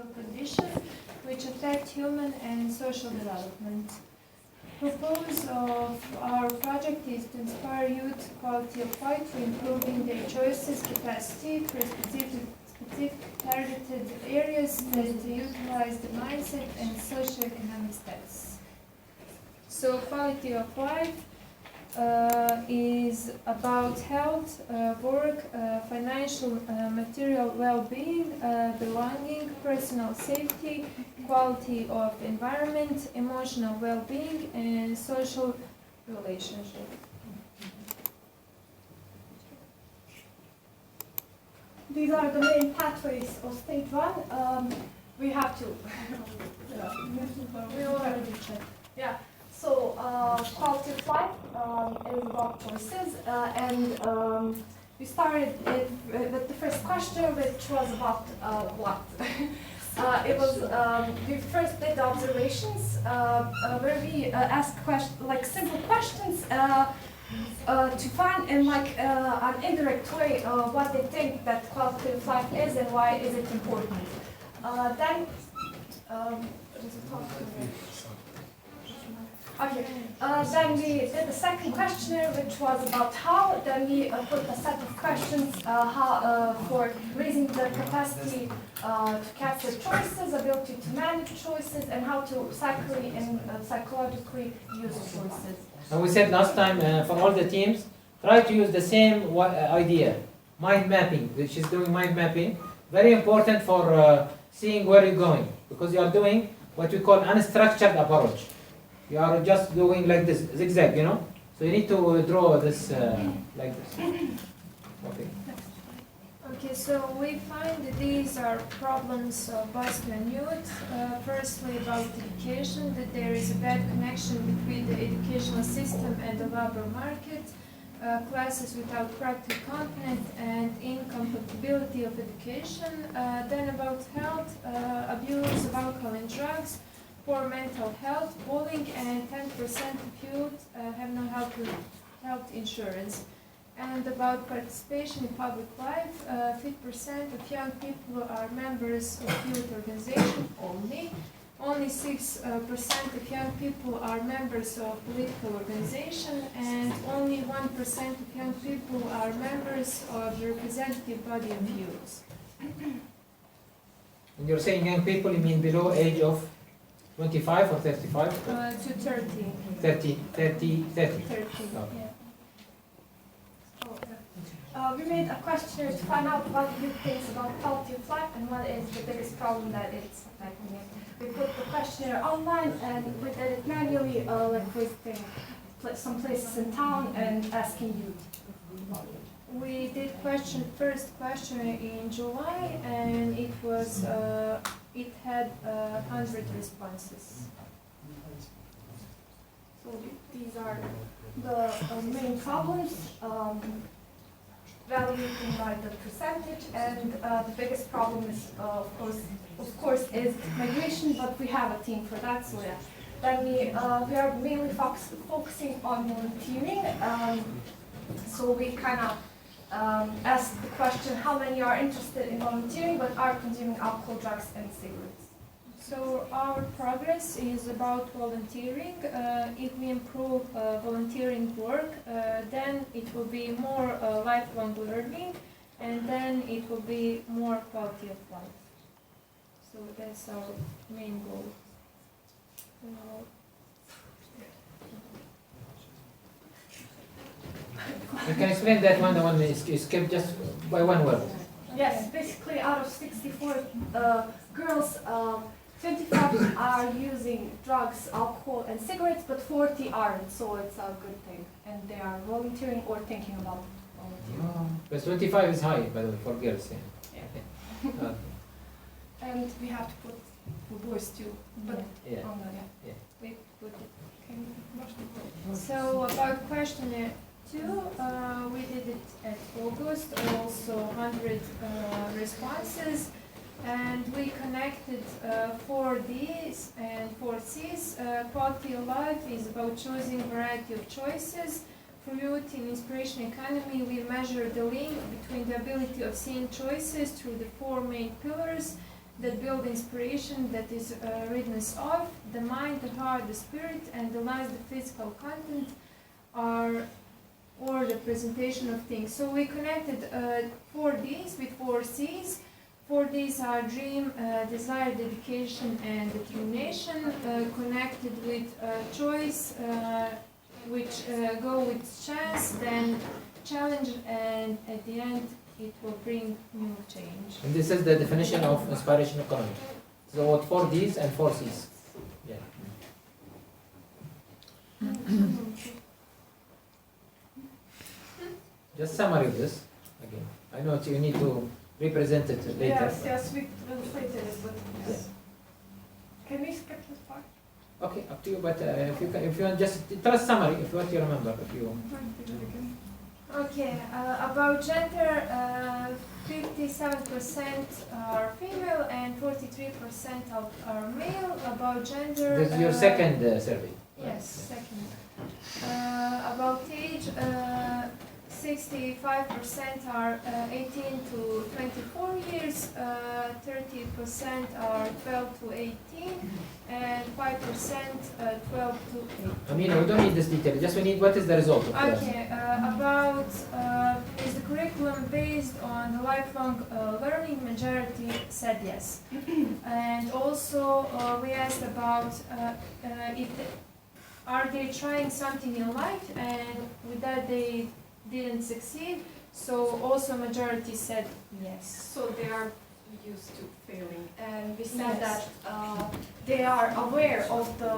physical conditions which affect human and social development. Purpose of our project is to inspire youth quality of life through improving their choices capacity for specific targeted areas that utilize the mindset and socioeconomic status. So quality of life is about health, work, financial, material well-being, belonging, personal safety, quality of environment, emotional well-being, and social relationship. These are the main pathways of stage 1. We have to. We already checked. Yeah. So quality of life is about choices, and we started it with the first question, which was about what. It was we first did the observations where we asked simple questions to find in an indirect way what they think that quality of life is and why is it important. Then then we did the second questionnaire, which was about how. Then we put a set of questions for raising the capacity to capture choices, ability to manage choices, and how to psychologically use choices. And we said last time for all the teams, try to use the same idea, mind mapping, which is doing mind mapping. Very important for seeing where you're going, because you are doing what we call unstructured approach. You are just doing like this, zigzag, you know? So you need to draw this like this. Okay. Okay, so we find that these are problems of Bosnian youth. Firstly, about education, that there is a bad connection between the educational system and the labor market, classes without practical content, and incompatibility of education. Then about health, abuse of alcohol and drugs, poor mental health, bullying, and 10% of youth have no health insurance. And about participation in public life, 50% of young people are members of youth organizations only. Only 6% of young people are members of political organization, and only 1% of young people are members of the representative body of youth. And you're saying young people, you mean below age of 25 or 35? To 30. 30. 30, Okay. yeah. We made a questionnaire to find out what you think about quality of life and what is the biggest problem that it's affecting it. We put the questionnaire online and we did it manually, like visiting some places in town and asking you. We did first questionnaire in July, and it was it had 100 responses. So these are the main problems. Evaluating by the percentage, and the biggest problem is, of course, is migration. But we have a team for that, so yeah. Then we are mainly focusing on volunteering. So we kind of ask the question: how many are interested in volunteering but are consuming alcohol, drugs, and cigarettes? So our progress is about volunteering. If we improve volunteering work, then it will be more lifelong learning, and then it will be more quality of life. So that's our main goal. You can explain that one, the one is kept just by one word. Yes, basically out of 64 girls, 25 are using drugs, alcohol, and cigarettes, but 40 aren't, so it's a good thing. And they are volunteering or thinking about volunteering. But 25 is high, by the way, for girls. Yeah. And we have to put for boys too, but Yeah. We put it. So about questionnaire 2, we did it at August, also 100 responses. And we connected 4 Ds and 4 Cs. Quality of life is about choosing variety of choices. For youth in inspiration economy, we measure the link between the ability of seeing choices through the 4 main pillars. that build inspiration, that is readiness of the mind, the heart, the spirit, and the last, the physical content, are or the presentation of things. So we connected 4 Ds with 4 Cs. 4 Ds are dream, desire, dedication, and determination, connected with choice, which go with chance, then challenge, and at the end it will bring new change. And this is the definition of inspiration economy. So what 4 Ds and 4 Cs. Yeah. Just summary of this again. I know you need to represent it later. Yes, we translated it, but yes. Can we skip this part? Okay, up to you. But if you want, just tell us summary if you want to remember. If you. Okay, about gender, 57% are female and 43% are male. About gender. This is your second survey. Yes, second. About age, 65% are 18 to 24 years, 30% are 12 to 18, and 5% 12 to 18. I mean, we don't need this detail. Just we need what is the result of this. Okay, about is the curriculum based on lifelong learning? Majority said yes. And also we asked about if are they trying something in life, and with that they didn't succeed. So also majority said yes. So they are used to failing, and we said Yes. that they are aware of the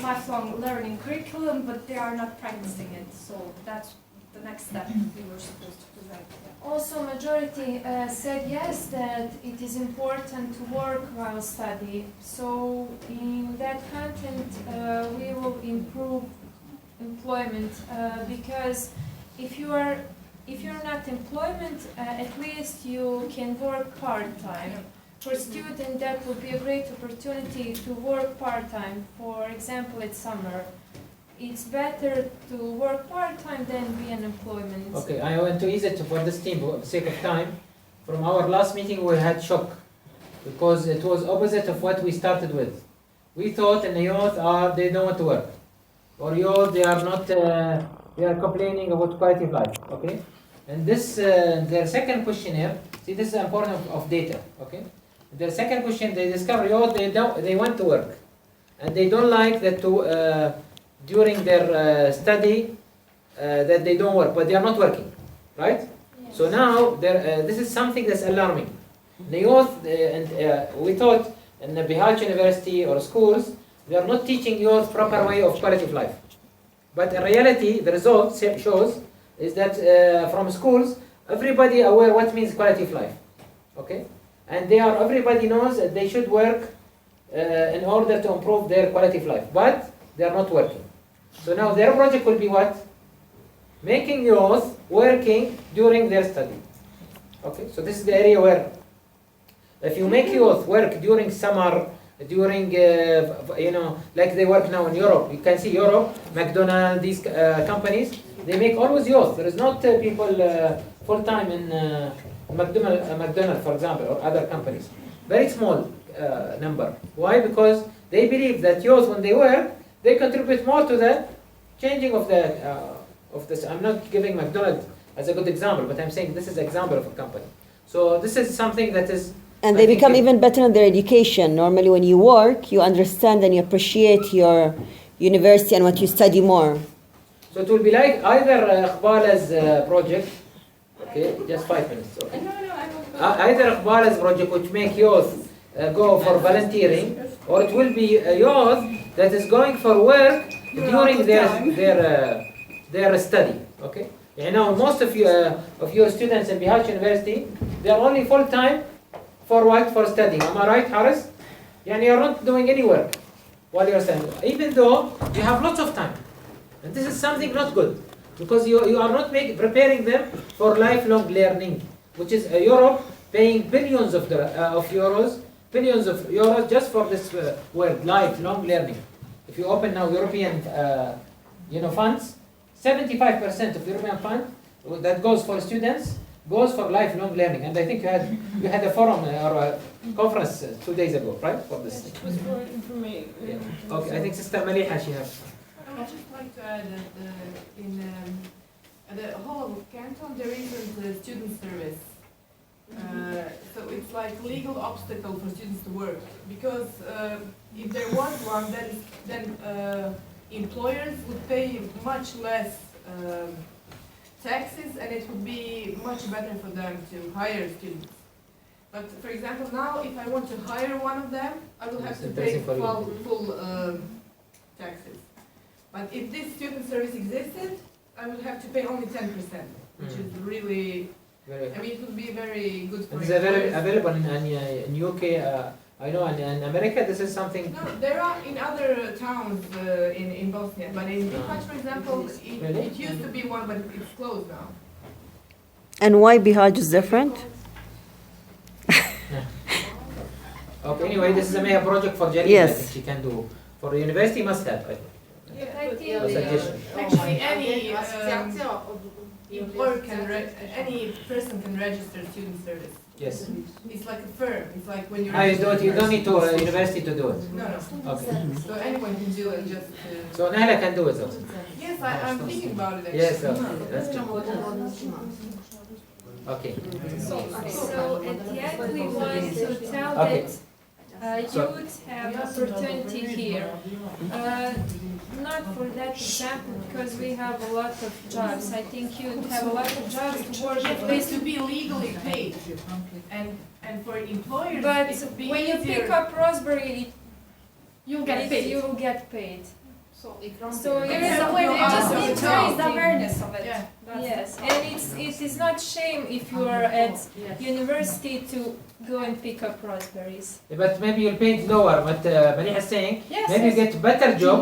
lifelong learning curriculum, but they are not practicing it. So that's the next step we were supposed to present. Also majority said yes, that it is important to work while study. So in that content we will improve employment because if you're not employment, at least you can work part-time. For student, that would be a great opportunity to work part-time. For example, it's summer. It's better to work part-time than be an employment. Okay, I want to ease it for this team for the sake of time. From our last meeting, we had shock because it was opposite of what we started with. We thought in the youth they don't want to work, or youth they are not. They are complaining about quality of life. Okay, and this their second questionnaire. See, this is important of data. Okay, their second question they discover youth they want to work, and they don't like that to. During their study that they don't work, but they are not working, right? Yes. So now this is something that's alarming. The youth, we thought in the Bihac University or schools, they are not teaching youth proper way of quality of life. But in reality, the result shows is that from schools, everybody aware what means quality of life, okay? And everybody knows that they should work in order to improve their quality of life, but they are not working. So now their project will be what? Making youth working during their study. Okay, so this is the area where if you make youth work during summer, during, like they work now in Europe. You can see Europe, McDonald's, these companies, they make always youth. There is not people full-time in McDonald's, for example, or other companies. Very small number. Why? Because they believe that youth, when they work, they contribute more to the changing of this. I'm not giving McDonald's as a good example, but I'm saying this is an example of a company. So this is something that is. And they become even better in their education. Normally, when you work, you understand and you appreciate your university and what you study more. So it will be like either Iqbala's project. Okay, just 5 minutes. Okay. No, I don't. Either Iqbala's project, which make youth go for volunteering, or it will be a youth that is going for work during their study. Okay, you know, most of your students in Bihac University, they are only full time for what? For studying. Am I right, Haris? Yani you are not doing any work while you are studying, even though you have lots of time. And this is something not good because you are not preparing them for lifelong learning, which is Europe paying billions of euros just for this word, lifelong learning. If you open now European funds, 75% of European fund that goes for students, goes for lifelong learning. And I think you had a forum or a conference 2 days ago, right? For this. It was for information. Yeah. Okay, I think Sister Maliha, she has. I would just like to add that in the whole of Canton there isn't a student service. So it's like legal obstacle for students to work because if there was one, then employers would pay much less taxes, and it would be much better for them to hire students. But for example, now if I want to hire one of them, I will have to pay full taxes. But if this student service existed, I would have to pay only 10%, which is really. I mean, it would be very good for It's available in UK. I know in America this is something. No, there are in other towns in Bosnia, but in Bihac, for example, it used to be one, but it's closed now. And why Bihac is different? Okay, anyway, this is a major project for Jalil. Yes. I think she can do. For the university, must have. I think. Yeah, A suggestion. Actually, any employer any person can register student service. Yes. It's like a firm. It's like when you're. You don't need to university to do it. No, no. Okay. So anyone can do it. Just. So Nahla can do it also. Yes, I'm thinking about it. Actually. Yes. Okay. That's good. Okay. So at the end, we want to tell Okay. that youth have opportunity here. Not for that example, because we have a lot of jobs. I think youth have a lot of jobs to work at It's least. to be legally paid, and for employers, But it would be when you easier. pick up Raspberry, You'll get paid. you will get paid. So There you is have a way, to we just ask need the to raise job. the awareness of it. Yeah. That's Yes, and it is not shame if you are at university to go and pick up raspberries. But maybe you'll pay it lower. But Maliha is saying Yes, maybe you get better job,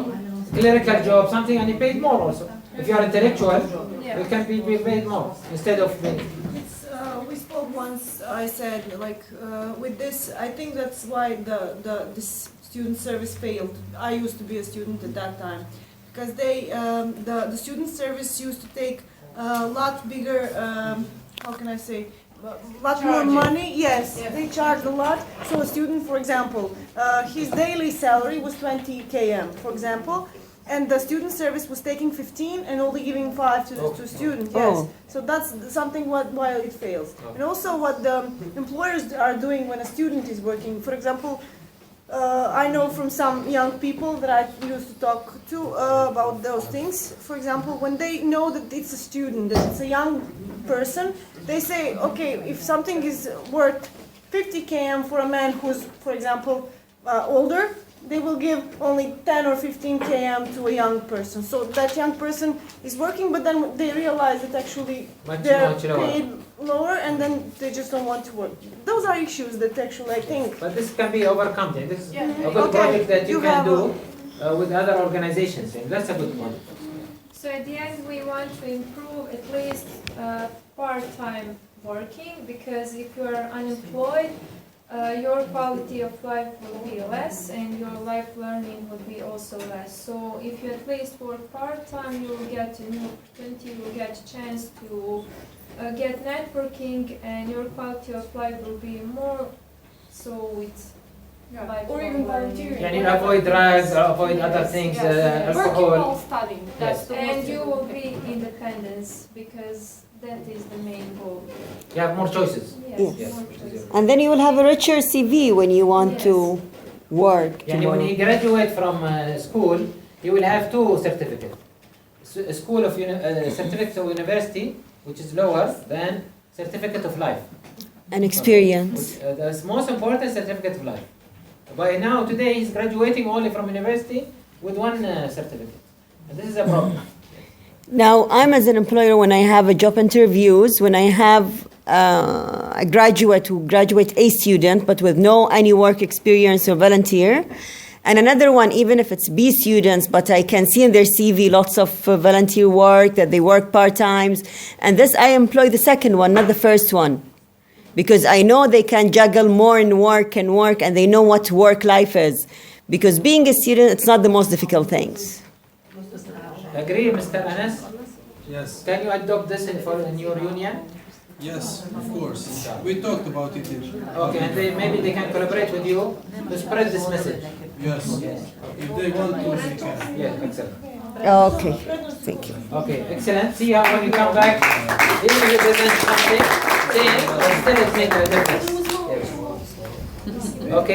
clerical job, something, and you paid more also. If you are intellectual, Yeah. you can be paid more instead of being. It's, we spoke once, I said, like, with this, I think that's why this student service failed. I used to be a student at that time. Because the student service used to take a lot bigger, how can I say, lot more money. Yes, they charged a lot. So a student, for example, his daily salary was 20 km, for example, and the student service was taking 15 and only giving 5 to students. Yes, so that's something why it fails. And also what the employers are doing when a student is working. For example, I know from some young people that I used to talk to about those things. For example, when they know that it's a student, that it's a young person, they say, okay, if something is worth 50 km for a man who's, for example, older, they will give only 10 or 15 km to a young person. So that young person is working, but then they realize that actually they're paid lower, and then they just don't want to work. Those are issues that actually I think. But this can be overcome. This is a good Okay. project that you You can have do with other organizations. And that's a good one. So at the end, we want to improve at least part-time working, because if you are unemployed, your quality of life will be less and your life learning will be also less. So if you at least work part-time, you will get a new opportunity, you will get a chance to get networking, and your quality of life will be more so it's life Or even volunteering. Can you avoid drugs, or avoid other things, Working alcohol? while studying. That's the and most you will important be independence, because that is the main goal. You have more choices. Yes, Yes. more choices. And then you will have a richer CV when you want to work. Yani when he graduates from school, he will have 2 certificates. A school of certificate of university, which is lower than certificate of life. An experience. The most important certificate of life. By now, today, he's graduating only from university with 1 certificate. And this is a problem. Now, I'm as an employer, when I have a job interviews, when I have a graduate who graduate a student but with no any work experience or volunteer, and another one, even if it's B students, but I can see in their CV lots of volunteer work, that they work part-times, and this I employ the second one, not the first one. Because I know they can juggle more in work, and they know what work life is. Because being a student, it's not the most difficult things. Agree, Mr. Anas? Yes. Can you adopt this in your union? Yes, of course. We talked about it in. Okay, and maybe they can collaborate with you to spread this message. Yes. If they want to, they can. Yeah, excellent. Okay, thank you. Okay, excellent. See how when you come back, even if you present something, same, but still it's making a difference.